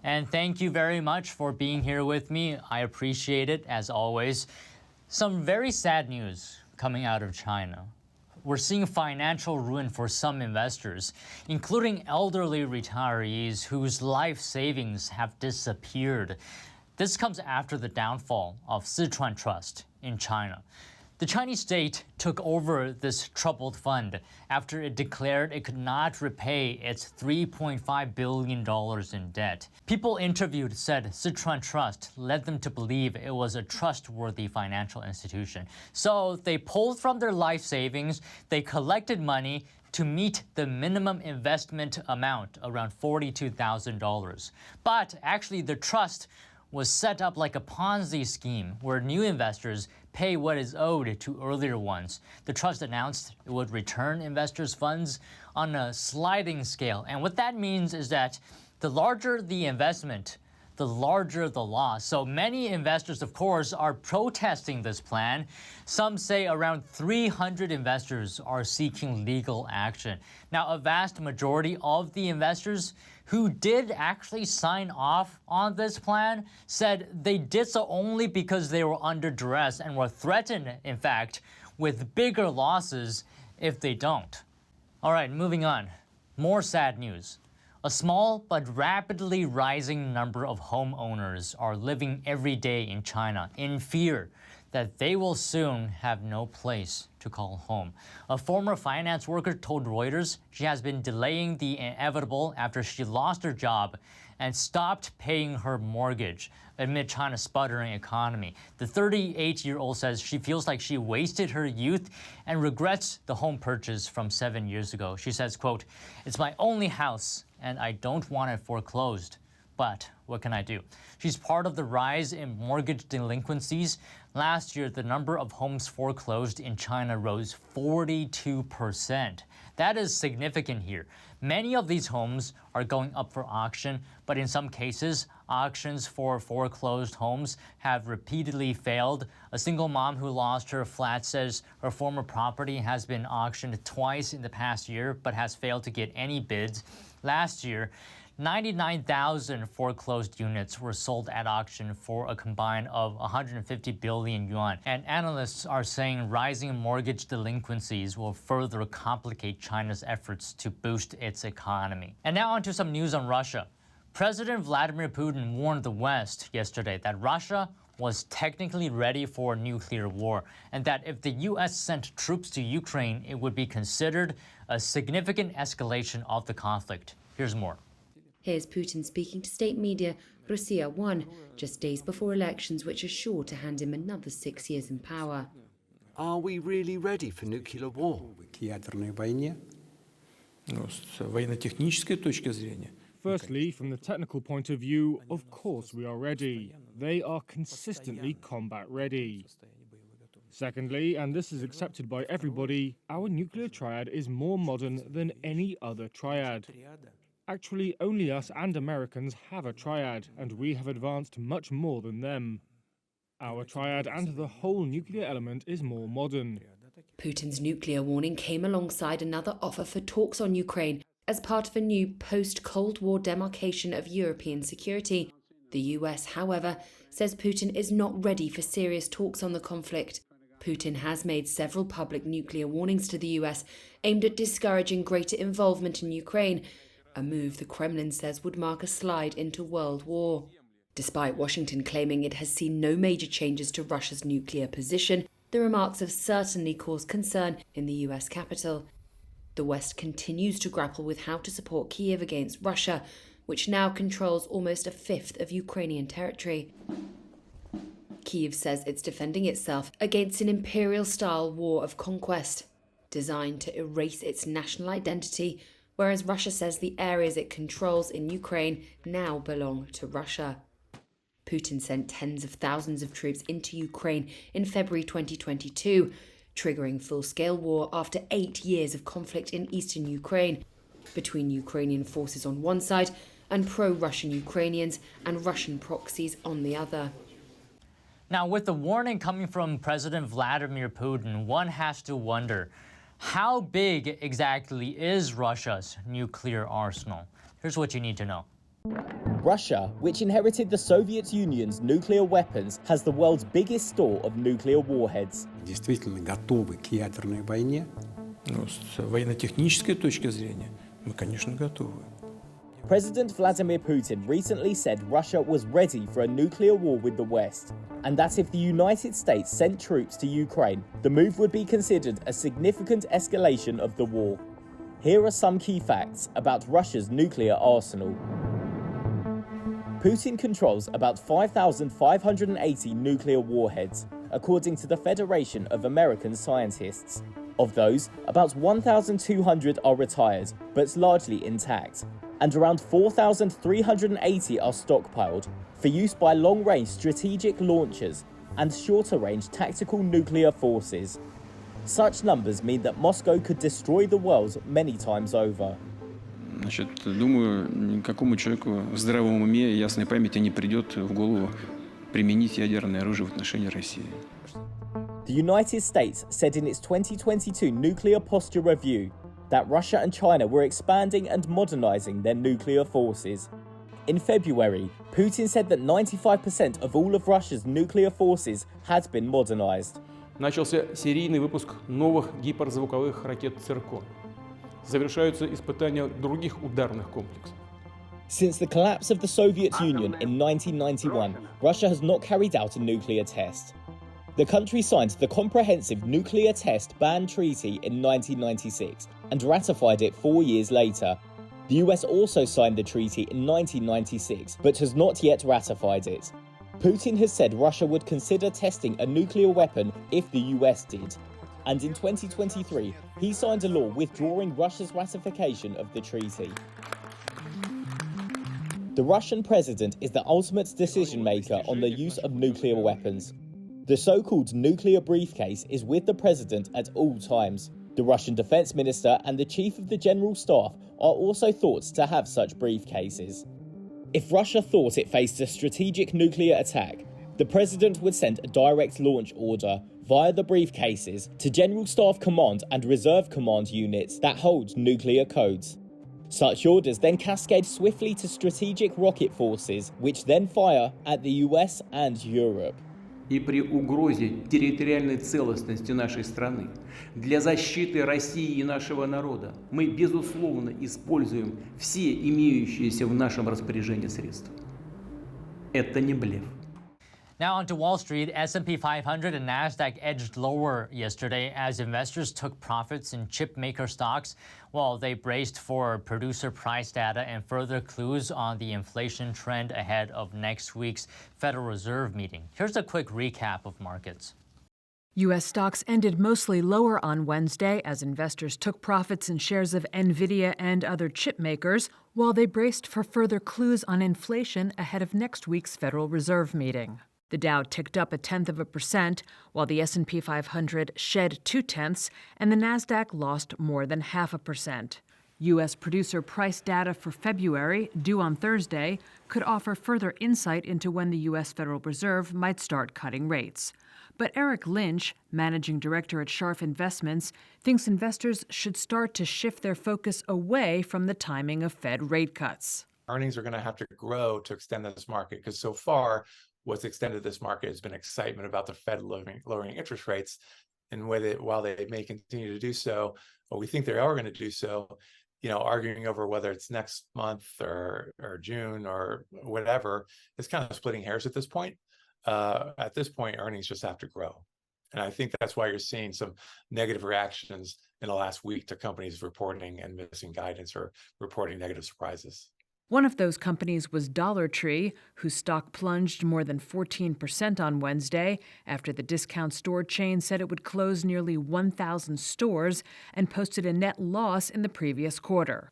And thank you very much for being here with me. I appreciate it, as always. Some very sad news coming out of China. We're seeing financial ruin for some investors, including elderly retirees whose life savings have disappeared. This comes after the downfall of Sichuan Trust in China. The Chinese state took over this troubled fund after it declared it could not repay its $3.5 billion in debt. People interviewed said Sichuan Trust led them to believe it was a trustworthy financial institution. So they pulled from their life savings, they collected money to meet the minimum investment amount, around $42,000. But actually the trust was set up like a Ponzi scheme where new investors pay what is owed to earlier ones. The trust announced it would return investors' funds on a sliding scale. And what that means is that the larger the investment, the larger the loss. So many investors, of course, are protesting this plan. Some say around 300 investors are seeking legal action. Now, a vast majority of the investors who did actually sign off on this plan said they did so only because they were under duress and were threatened, in fact, with bigger losses if they don't. All right, moving on. More sad news. A small but rapidly rising number of homeowners are living every day in China in fear that they will soon have no place to call home. A former finance worker told Reuters she has been delaying the inevitable after she lost her job and stopped paying her mortgage amid China's sputtering economy. The 38-year-old says she feels like she wasted her youth and regrets the home purchase from 7 years ago. She says, quote, "It's my only house and I don't want it foreclosed. But what can I do?" She's part of the rise in mortgage delinquencies. Last year, the number of homes foreclosed in China rose 42%. That is significant here. Many of these homes are going up for auction, but in some cases, auctions for foreclosed homes have repeatedly failed. A single mom who lost her flat says her former property has been auctioned twice in the past year, but has failed to get any bids. Last year, 99,000 foreclosed units were sold at auction for a combined of 150 billion yuan. And analysts are saying rising mortgage delinquencies will further complicate China's efforts to boost its economy. And now on to some news on Russia. President Vladimir Putin warned the West yesterday that Russia was technically ready for a nuclear war, and that if the U.S. sent troops to Ukraine, it would be considered a significant escalation of the conflict. Here's more. Here's Putin speaking to state media Russia won, just days before elections which are sure to hand him another 6 years in power. Are we really ready for nuclear war? Firstly, from the technical point of view, of course we are ready. They are consistently combat ready. Secondly, and this is accepted by everybody, our nuclear triad is more modern than any other triad. Actually, only us and Americans have a triad, and we have advanced much more than them. Our triad and the whole nuclear element is more modern. Putin's nuclear warning came alongside another offer for talks on Ukraine as part of a new post-Cold War demarcation of European security. The US, however, says Putin is not ready for serious talks on the conflict. Putin has made several public nuclear warnings to the US aimed at discouraging greater involvement in Ukraine, a move the Kremlin says would mark a slide into World War. Despite Washington claiming it has seen no major changes to Russia's nuclear position, the remarks have certainly caused concern in the US capital. The West continues to grapple with how to support Kyiv against Russia, which now controls almost a fifth of Ukrainian territory. Kyiv says it's defending itself against an imperial-style war of conquest, designed to erase its national identity, whereas Russia says the areas it controls in Ukraine now belong to Russia. Putin sent tens of thousands of troops into Ukraine in February 2022, triggering full-scale war after 8 years of conflict in eastern Ukraine, between Ukrainian forces on one side and pro-Russian Ukrainians and Russian proxies on the other. Now, with the warning coming from President Vladimir Putin, one has to wonder, how big exactly is Russia's nuclear arsenal? Here's what you need to know. Russia, which inherited the Soviet Union's nuclear weapons, has the world's biggest store of nuclear warheads. Действительно готовы к ядерной войне? С военно-технической точки зрения, мы, конечно, готовы. President Vladimir Putin recently said Russia was ready for a nuclear war with the West, and that if the United States sent troops to Ukraine, the move would be considered a significant escalation of the war. Here are some key facts about Russia's nuclear arsenal. Putin controls about 5,580 nuclear warheads, according to the Federation of American Scientists. Of those, about 1,200 are retired, but largely intact, and around 4,380 are stockpiled for use by long-range strategic launchers and shorter-range tactical nuclear forces. Such numbers mean that Moscow could destroy the world many times over. Значит, думаю, никакому человеку в здравом уме и ясной памяти не придет в голову применить ядерное оружие в отношении России. The United States said in its 2022 Nuclear Posture Review that Russia and China were expanding and modernizing their nuclear forces. In February, Putin said that 95% of all of Russia's nuclear forces had been modernized. Начался серийный выпуск новых гиперзвуковых ракет «Циркон». Завершаются испытания других ударных комплексов. Since the collapse of the Soviet Union in 1991, Russia has not carried out a nuclear test. The country signed the Comprehensive Nuclear Test Ban Treaty in 1996 and ratified it 4 years later. The US also signed the treaty in 1996 but has not yet ratified it. Putin has said Russia would consider testing a nuclear weapon if the US did. And in 2023, he signed a law withdrawing Russia's ratification of the treaty. The Russian president is the ultimate decision maker on the use of nuclear weapons. The so-called nuclear briefcase is with the president at all times. The Russian defense minister and the chief of the general staff are also thought to have such briefcases. If Russia thought it faced a strategic nuclear attack, the president would send a direct launch order via the briefcases to General Staff Command and Reserve Command units that hold nuclear codes. Such orders then cascade swiftly to strategic rocket forces, which then fire at the US and Europe. И при угрозе территориальной целостности нашей страны, для защиты России и нашего народа, мы, безусловно, используем все имеющиеся в нашем распоряжении средства. Это не блеф. Now onto Wall Street, S&P 500 and Nasdaq edged lower yesterday as investors took profits in chip maker stocks while they braced for producer price data and further clues on the inflation trend ahead of next week's Federal Reserve meeting. Here's a quick recap of markets. U.S. stocks ended mostly lower on Wednesday as investors took profits in shares of Nvidia and other chip makers while they braced for further clues on inflation ahead of next week's Federal Reserve meeting. The Dow ticked up 0.1%, while the S&P 500 shed 0.2, and the Nasdaq lost more than 0.5%. U.S. producer price data for February, due on Thursday, could offer further insight into when the U.S. Federal Reserve might start cutting rates. But Eric Lynch, managing director at Scharf Investments, thinks investors should start to shift their focus away from the timing of Fed rate cuts. Earnings are going to have to grow to extend this market because so far, what's extended this market has been excitement about the Fed lowering interest rates. And while they may continue to do so, or we think they are going to do so, arguing over whether it's next month or June or whatever, it's kind of splitting hairs at this point. At this point, earnings just have to grow. And I think that's why you're seeing some negative reactions in the last week to companies reporting and missing guidance or reporting negative surprises. One of those companies was Dollar Tree, whose stock plunged more than 14% on Wednesday after the discount store chain said it would close nearly 1,000 stores and posted a net loss in the previous quarter.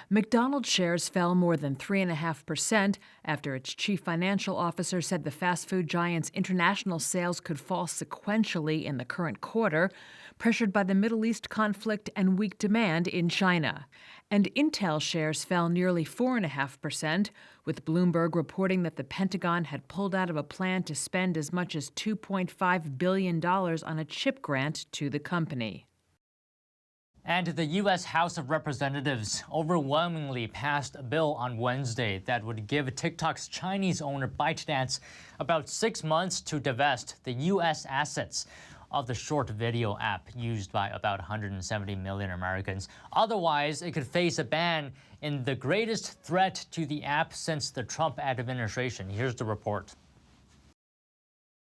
McDonald's shares fell more than 3.5% after its chief financial officer said the fast food giant's international sales could fall sequentially in the current quarter, pressured by the Middle East conflict and weak demand in China. And Intel shares fell nearly 4.5%, with Bloomberg reporting that the Pentagon had pulled out of a plan to spend as much as $2.5 billion on a chip grant to the company. And the U.S. House of Representatives overwhelmingly passed a bill on Wednesday that would give TikTok's Chinese owner ByteDance about 6 months to divest the U.S. assets of the short video app used by about 170 million Americans. Otherwise, it could face a ban in the greatest threat to the app since the Trump administration. Here's the report.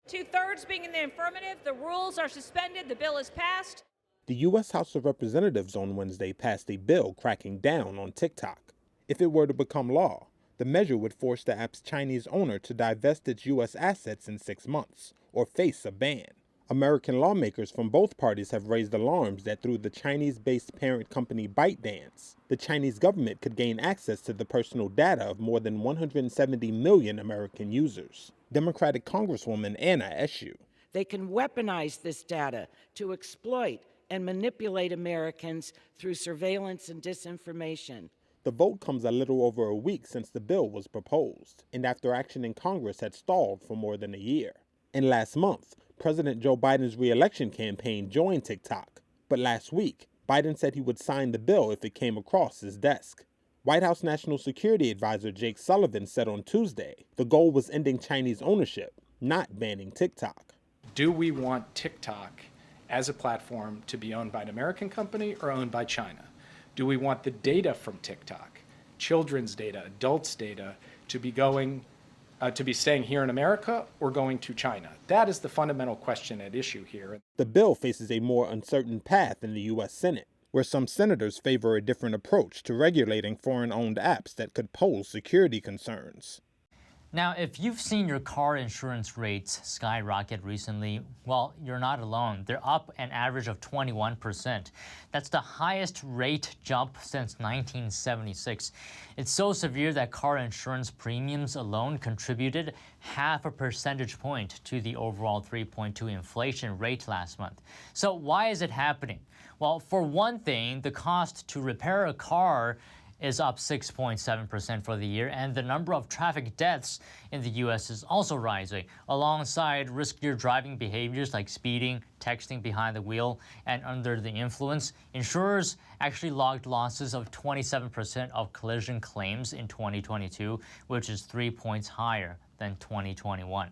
2/3 being in the affirmative, the rules are suspended, the bill is passed. The U.S. House of Representatives on Wednesday passed a bill cracking down on TikTok. If it were to become law, the measure would force the app's Chinese owner to divest its U.S. assets in 6 months or face a ban. American lawmakers from both parties have raised alarms that through the Chinese-based parent company ByteDance, the Chinese government could gain access to the personal data of more than 170 million American users. Democratic Congresswoman Anna Eshoo. They can weaponize this data to exploit and manipulate Americans through surveillance and disinformation. The vote comes a little over a week since the bill was proposed, and after action in Congress had stalled for more than a year. And last month, President Joe Biden's re-election campaign joined TikTok. But last week, Biden said he would sign the bill if it came across his desk. White House National Security Advisor Jake Sullivan said on Tuesday the goal was ending Chinese ownership, not banning TikTok. Do we want TikTok as a platform to be owned by an American company or owned by China? Do we want the data from TikTok, children's data, adults' data, to be staying here in America or going to China? That is the fundamental question at issue here. The bill faces a more uncertain path in the U.S. Senate, where some senators favor a different approach to regulating foreign-owned apps that could pose security concerns. Now, if you've seen your car insurance rates skyrocket recently, well, you're not alone. They're up an average of 21%. That's the highest rate jump since 1976. It's so severe that car insurance premiums alone contributed 0.5 percentage point to the overall 3.2 inflation rate last month. So why is it happening? Well, for one thing, the cost to repair a car is up 6.7% for the year, and the number of traffic deaths in the U.S. is also rising, alongside riskier driving behaviors like speeding, texting behind the wheel, and under the influence. Insurers actually logged losses of 27% of collision claims in 2022, which is 3 points higher than 2021.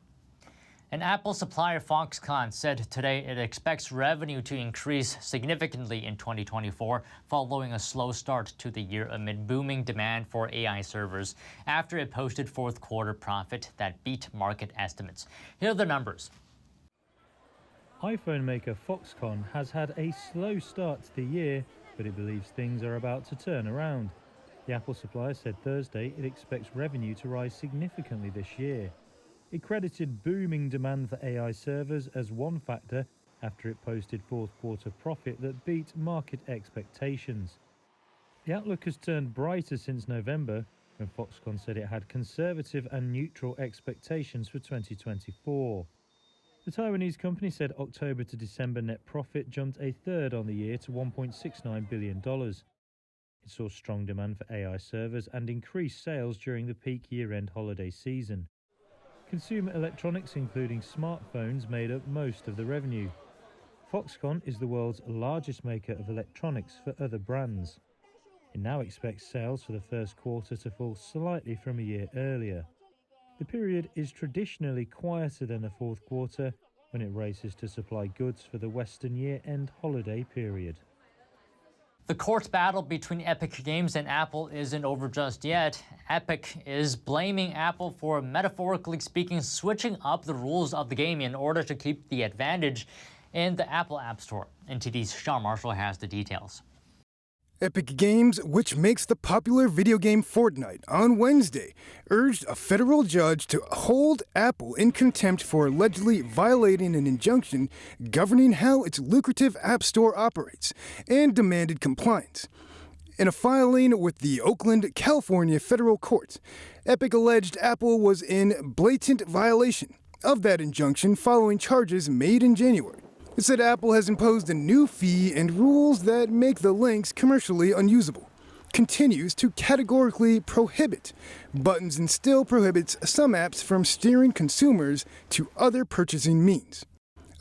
An Apple supplier, Foxconn, said today it expects revenue to increase significantly in 2024, following a slow start to the year amid booming demand for AI servers, after it posted fourth quarter profit that beat market estimates. Here are the numbers. iPhone maker Foxconn has had a slow start to the year, but it believes things are about to turn around. The Apple supplier said Thursday it expects revenue to rise significantly this year. It credited booming demand for AI servers as one factor after it posted fourth quarter profit that beat market expectations. The outlook has turned brighter since November, when Foxconn said it had conservative and neutral expectations for 2024. The Taiwanese company said October to December net profit jumped a third on the year to $1.69 billion. It saw strong demand for AI servers and increased sales during the peak year-end holiday season. Consumer electronics, including smartphones, made up most of the revenue. Foxconn is the world's largest maker of electronics for other brands. It now expects sales for the first quarter to fall slightly from a year earlier. The period is traditionally quieter than the fourth quarter, when it races to supply goods for the Western year-end holiday period. The court battle between Epic Games and Apple isn't over just yet. Epic is blaming Apple for, metaphorically speaking, switching up the rules of the game in order to keep the advantage in the Apple App Store. NTD's Sean Marshall has the details. Epic Games, which makes the popular video game Fortnite, on Wednesday urged a federal judge to hold Apple in contempt for allegedly violating an injunction governing how its lucrative App Store operates, and demanded compliance. In a filing with the Oakland, California federal court, Epic alleged Apple was in blatant violation of that injunction following charges made in January. It said Apple has imposed a new fee and rules that make the links commercially unusable, continues to categorically prohibit buttons, and still prohibits some apps from steering consumers to other purchasing means.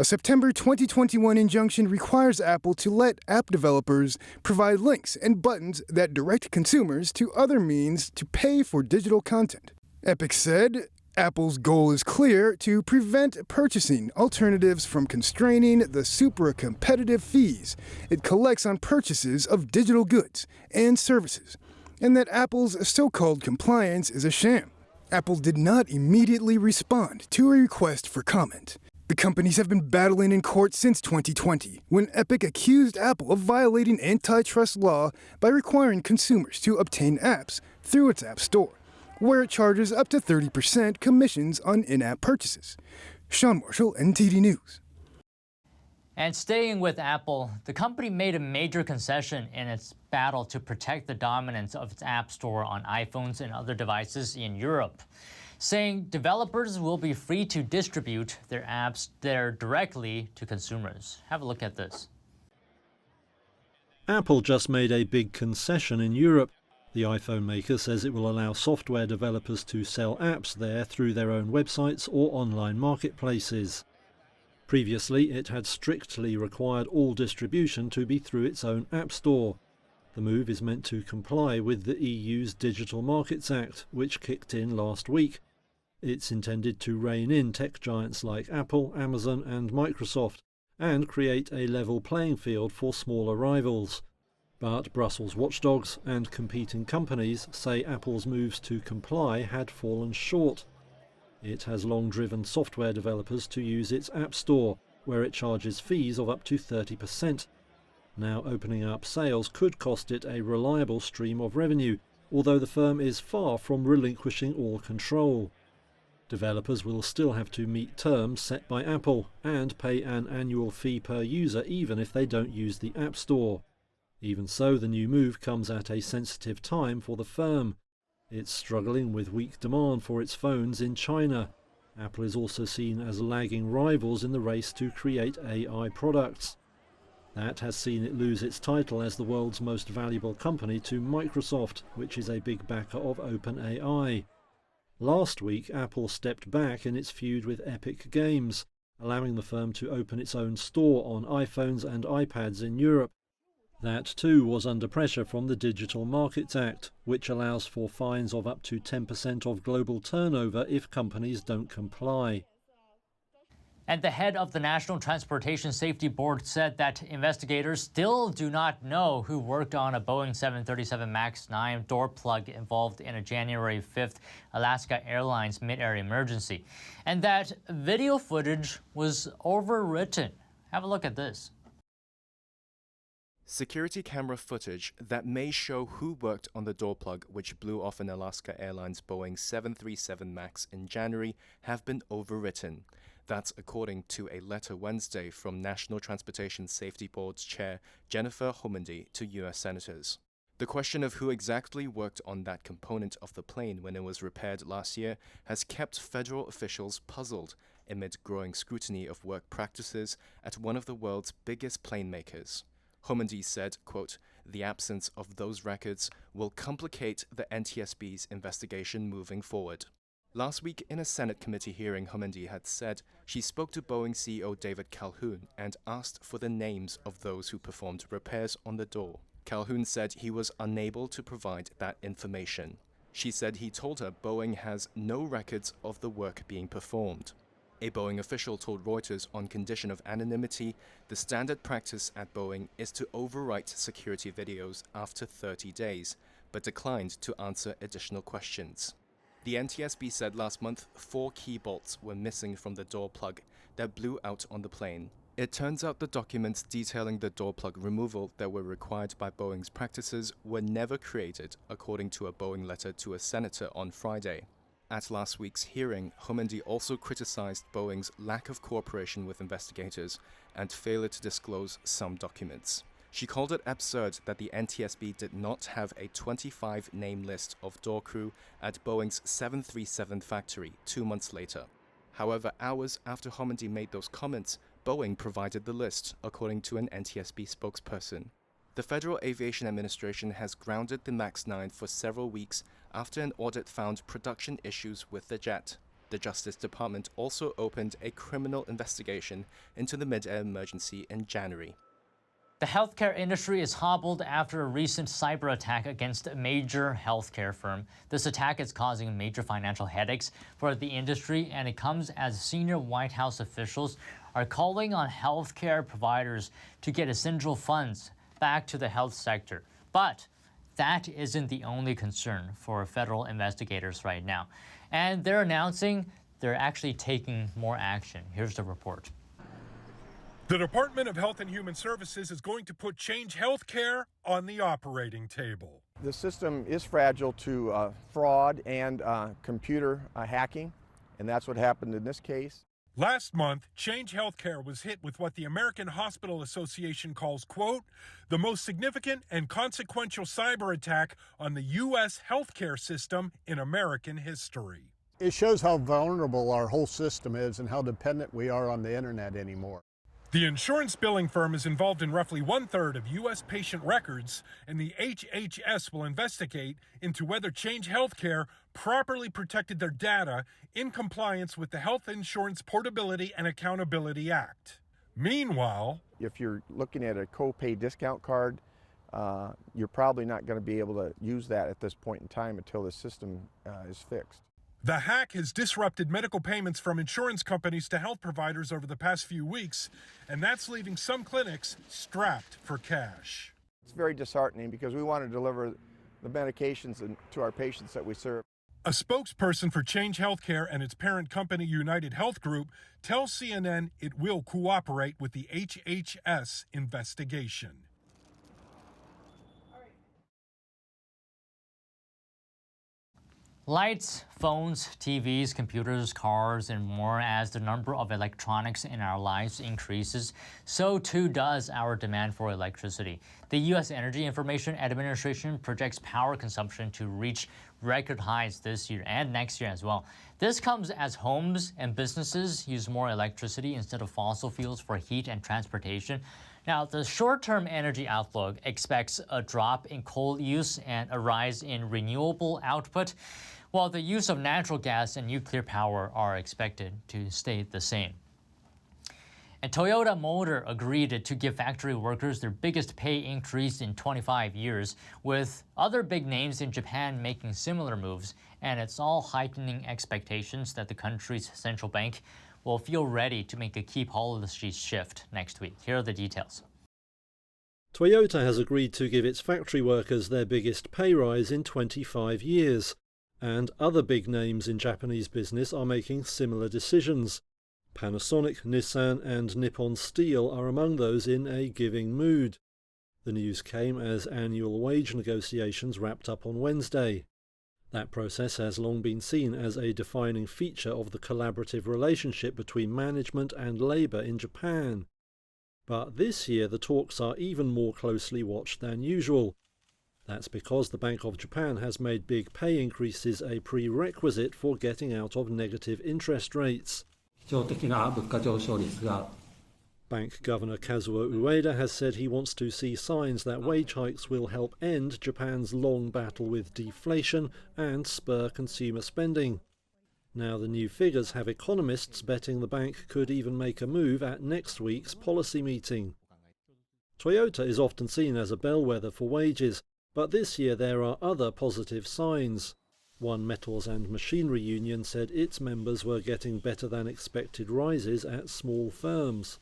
A September 2021 injunction requires Apple to let app developers provide links and buttons that direct consumers to other means to pay for digital content. Epic said, Apple's goal is clear: to prevent purchasing alternatives from constraining the super-competitive fees it collects on purchases of digital goods and services, and that Apple's so-called compliance is a sham. Apple did not immediately respond to a request for comment. The companies have been battling in court since 2020, when Epic accused Apple of violating antitrust law by requiring consumers to obtain apps through its App Store, where it charges up to 30% commissions on in-app purchases. Sean Marshall, NTD News. And staying with Apple, the company made a major concession in its battle to protect the dominance of its App Store on iPhones and other devices in Europe, saying developers will be free to distribute their apps there directly to consumers. Have a look at this. Apple just made a big concession in Europe. The iPhone maker says it will allow software developers to sell apps there through their own websites or online marketplaces. Previously, it had strictly required all distribution to be through its own App Store. The move is meant to comply with the EU's Digital Markets Act, which kicked in last week. It's intended to rein in tech giants like Apple, Amazon and Microsoft, and create a level playing field for smaller rivals. But Brussels watchdogs and competing companies say Apple's moves to comply had fallen short. It has long driven software developers to use its App Store, where it charges fees of up to 30%. Now opening up sales could cost it a reliable stream of revenue, although the firm is far from relinquishing all control. Developers will still have to meet terms set by Apple and pay an annual fee per user even if they don't use the App Store. Even so, the new move comes at a sensitive time for the firm. It's struggling with weak demand for its phones in China. Apple is also seen as lagging rivals in the race to create AI products. That has seen it lose its title as the world's most valuable company to Microsoft, which is a big backer of OpenAI. Last week, Apple stepped back in its feud with Epic Games, allowing the firm to open its own store on iPhones and iPads in Europe. That too was under pressure from the Digital Markets Act, which allows for fines of up to 10% of global turnover if companies don't comply. And the head of the National Transportation Safety Board said that investigators still do not know who worked on a Boeing 737 MAX 9 door plug involved in a January 5th Alaska Airlines mid-air emergency, and that video footage was overwritten. Have a look at this. Security camera footage that may show who worked on the door plug which blew off an Alaska Airlines Boeing 737 MAX in January have been overwritten. That's according to a letter Wednesday from National Transportation Safety Board's chair Jennifer Homendy to U.S. senators. The question of who exactly worked on that component of the plane when it was repaired last year has kept federal officials puzzled amid growing scrutiny of work practices at one of the world's biggest plane makers. Homendy said, quote, "The absence of those records will complicate the NTSB's investigation moving forward." Last week, in a Senate committee hearing, Homendy had said she spoke to Boeing CEO David Calhoun and asked for the names of those who performed repairs on the door. Calhoun said he was unable to provide that information. She said he told her Boeing has no records of the work being performed. A Boeing official told Reuters on condition of anonymity, the standard practice at Boeing is to overwrite security videos after 30 days, but declined to answer additional questions. The NTSB said last month 4 key bolts were missing from the door plug that blew out on the plane. It turns out the documents detailing the door plug removal that were required by Boeing's practices were never created, according to a Boeing letter to a senator on Friday. At last week's hearing, Homendy also criticized Boeing's lack of cooperation with investigators and failure to disclose some documents. She called it absurd that the NTSB did not have a 25-name list of door crew at Boeing's 737 factory 2 months later. However, hours after Homendy made those comments, Boeing provided the list, according to an NTSB spokesperson. The Federal Aviation Administration has grounded the MAX 9 for several weeks after an audit found production issues with the jet. The Justice Department also opened a criminal investigation into the mid-air emergency in January. The healthcare industry is hobbled after a recent cyber attack against a major healthcare firm. This attack is causing major financial headaches for the industry, and it comes as senior White House officials are calling on healthcare providers to get essential funds back to the health sector. But that isn't the only concern for federal investigators right now. And they're announcing they're actually taking more action. Here's the report. The Department of Health and Human Services is going to put Change Healthcare on the operating table. The system is fragile to fraud and computer hacking, and that's what happened in this case. Last month, Change Healthcare was hit with what the American Hospital Association calls, quote, the most significant and consequential cyber attack on the U.S. healthcare system in American history. It shows how vulnerable our whole system is and how dependent we are on the internet anymore. The insurance billing firm is involved in roughly 1/3 of U.S. patient records, and the HHS will investigate into whether Change Healthcare properly protected their data in compliance with the Health Insurance Portability and Accountability Act. Meanwhile, if you're looking at a co-pay discount card, you're probably not going to be able to use that at this point in time until the system is fixed. The hack has disrupted medical payments from insurance companies to health providers over the past few weeks, and that's leaving some clinics strapped for cash. It's very disheartening because we want to deliver the medications to our patients that we serve. A spokesperson for Change Healthcare and its parent company United Health Group tells CNN it will cooperate with the HHS investigation. Lights, phones, TVs, computers, cars, and more. As the number of electronics in our lives increases, so too does our demand for electricity. The U.S. Energy Information Administration projects power consumption to reach record highs this year and next year as well. This comes as homes and businesses use more electricity instead of fossil fuels for heat and transportation. Now, the short-term energy outlook expects a drop in coal use and a rise in renewable output, while the use of natural gas and nuclear power are expected to stay the same. And Toyota Motor agreed to give factory workers their biggest pay increase in 25 years, with other big names in Japan making similar moves, and it's all heightening expectations that the country's central bank will feel ready to make a key policy shift next week. Here are the details. Toyota has agreed to give its factory workers their biggest pay rise in 25 years, and other big names in Japanese business are making similar decisions. Panasonic, Nissan and Nippon Steel are among those in a giving mood. The news came as annual wage negotiations wrapped up on Wednesday. That process has long been seen as a defining feature of the collaborative relationship between management and labour in Japan. But this year the talks are even more closely watched than usual. That's because the Bank of Japan has made big pay increases a prerequisite for getting out of negative interest rates. Bank Governor Kazuo Ueda has said he wants to see signs that wage hikes will help end Japan's long battle with deflation and spur consumer spending. Now the new figures have economists betting the bank could even make a move at next week's policy meeting. Toyota is often seen as a bellwether for wages, but this year there are other positive signs. One metals and machinery union said its members were getting better than expected rises at small firms.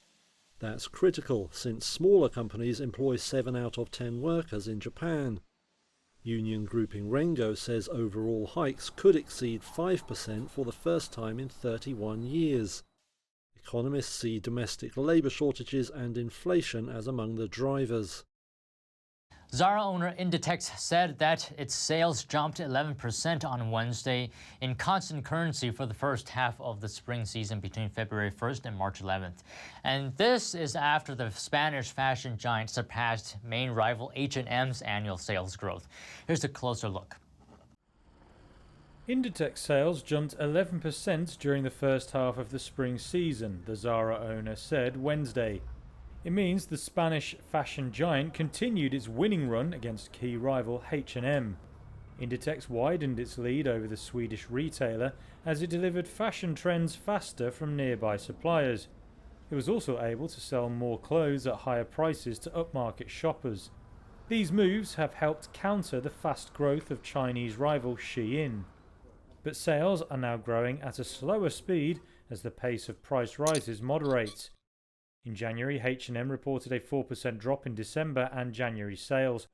That's critical, since smaller companies employ 7 out of 10 workers in Japan. Union grouping Rengo says overall hikes could exceed 5% for the first time in 31 years. Economists see domestic labour shortages and inflation as among the drivers. Zara owner Inditex said that its sales jumped 11% on Wednesday in constant currency for the first half of the spring season between February 1st and March 11th. And this is after the Spanish fashion giant surpassed main rival H&M's annual sales growth. Here's a closer look. Inditex sales jumped 11% during the first half of the spring season, the Zara owner said Wednesday. It means the Spanish fashion giant continued its winning run against key rival H&M. Inditex widened its lead over the Swedish retailer as it delivered fashion trends faster from nearby suppliers. It was also able to sell more clothes at higher prices to upmarket shoppers. These moves have helped counter the fast growth of Chinese rival Shein. But sales are now growing at a slower speed as the pace of price rises moderates. In January, H&M reported a 4% drop in December and January sales,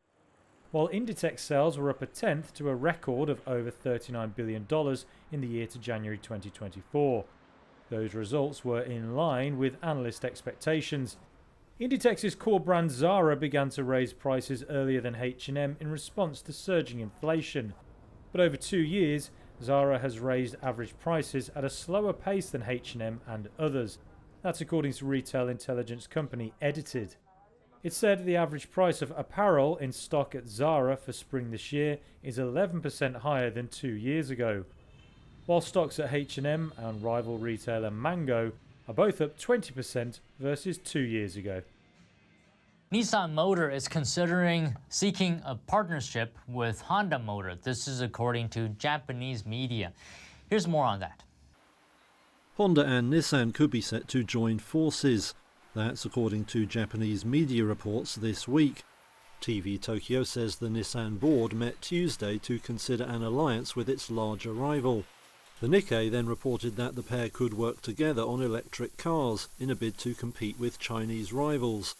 while Inditex sales were up a tenth to a record of over $39 billion in the year to January 2024. Those results were in line with analyst expectations. Inditex's core brand Zara began to raise prices earlier than H&M in response to surging inflation. But over 2 years, Zara has raised average prices at a slower pace than H&M and others. That's according to retail intelligence company Edited. It said the average price of apparel in stock at Zara for spring this year is 11% higher than 2 years ago, while stocks at H&M and rival retailer Mango are both up 20% versus 2 years ago. Nissan Motor is considering seeking a partnership with Honda Motor. This is according to Japanese media. Here's more on that. Honda and Nissan could be set to join forces. That's according to Japanese media reports this week. TV Tokyo says the Nissan board met Tuesday to consider an alliance with its larger rival. The Nikkei then reported that the pair could work together on electric cars in a bid to compete with Chinese rivals.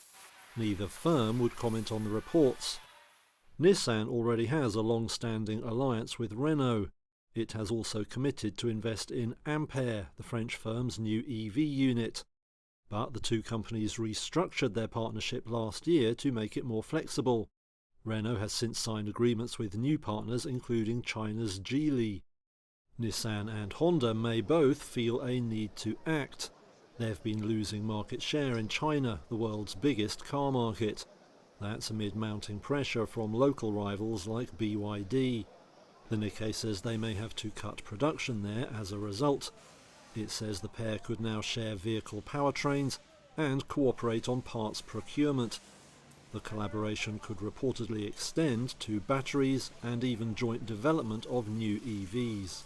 Neither firm would comment on the reports. Nissan already has a long-standing alliance with Renault. It has also committed to invest in Ampere, the French firm's new EV unit. But the two companies restructured their partnership last year to make it more flexible. Renault has since signed agreements with new partners including China's Geely. Nissan and Honda may both feel a need to act. They've been losing market share in China, the world's biggest car market. That's amid mounting pressure from local rivals like BYD. The Nikkei says they may have to cut production there as a result. It says the pair could now share vehicle powertrains and cooperate on parts procurement. The collaboration could reportedly extend to batteries and even joint development of new EVs.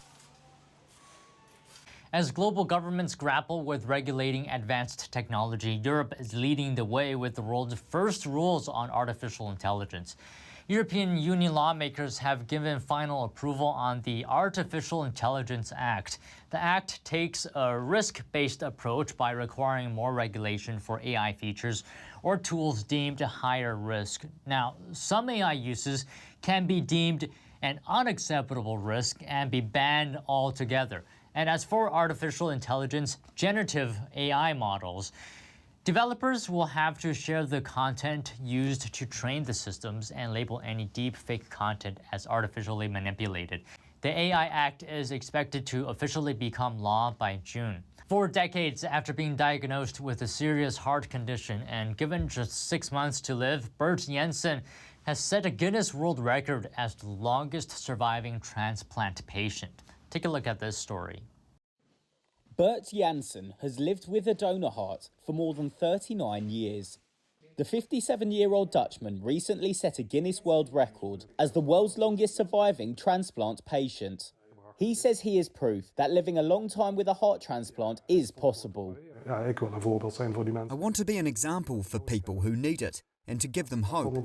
As global governments grapple with regulating advanced technology, Europe is leading the way with the world's first rules on artificial intelligence. European Union lawmakers have given final approval on the Artificial Intelligence Act. The act takes a risk-based approach by requiring more regulation for AI features or tools deemed higher risk. Now, some AI uses can be deemed an unacceptable risk and be banned altogether. And as for artificial intelligence, generative AI models, developers will have to share the content used to train the systems and label any deepfake content as artificially manipulated. The AI Act is expected to officially become law by June. 4 decades after being diagnosed with a serious heart condition and given just 6 months to live, Bert Jensen has set a Guinness World Record as the longest surviving transplant patient. Take a look at this story. Bert Jansen has lived with a donor heart for more than 39 years. The 57-year-old Dutchman recently set a Guinness World Record as the world's longest surviving transplant patient. He says he is proof that living a long time with a heart transplant is possible. I want to be an example for people who need it and to give them hope.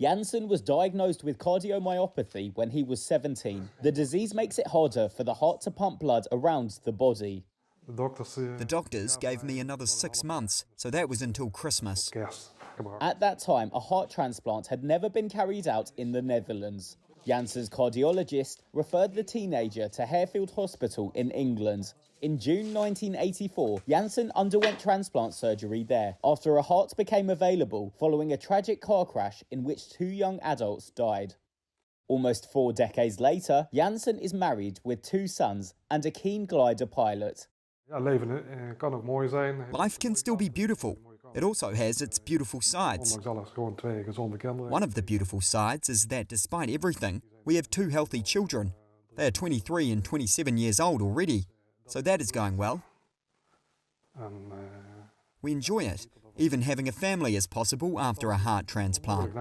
Jansen was diagnosed with cardiomyopathy when he was 17. The disease makes it harder for the heart to pump blood around the body. The doctors gave me another 6 months, so that was until Christmas. At that time, a heart transplant had never been carried out in the Netherlands. Jansen's cardiologist referred the teenager to Harefield Hospital in England. In June 1984, Jansen underwent transplant surgery there after a heart became available following a tragic car crash in which 2 young adults died. Almost 4 decades later, Jansen is married with 2 sons and a keen glider pilot. Life can still be beautiful. It also has its beautiful sides. One of the beautiful sides is that despite everything, we have 2 healthy children. They are 23 and 27 years old already. So that is going well. We enjoy it. Even having a family is possible after a heart transplant.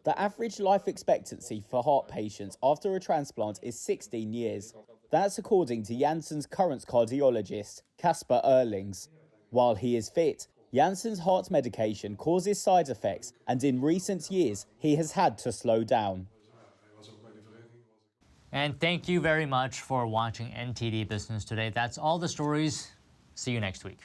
The average life expectancy for heart patients after a transplant is 16 years. That's according to Janssen's current cardiologist, Kasper Erlings. While he is fit, Janssen's heart medication causes side effects, and in recent years, he has had to slow down. And thank you very much for watching NTD Business Today. That's all the stories. See you next week.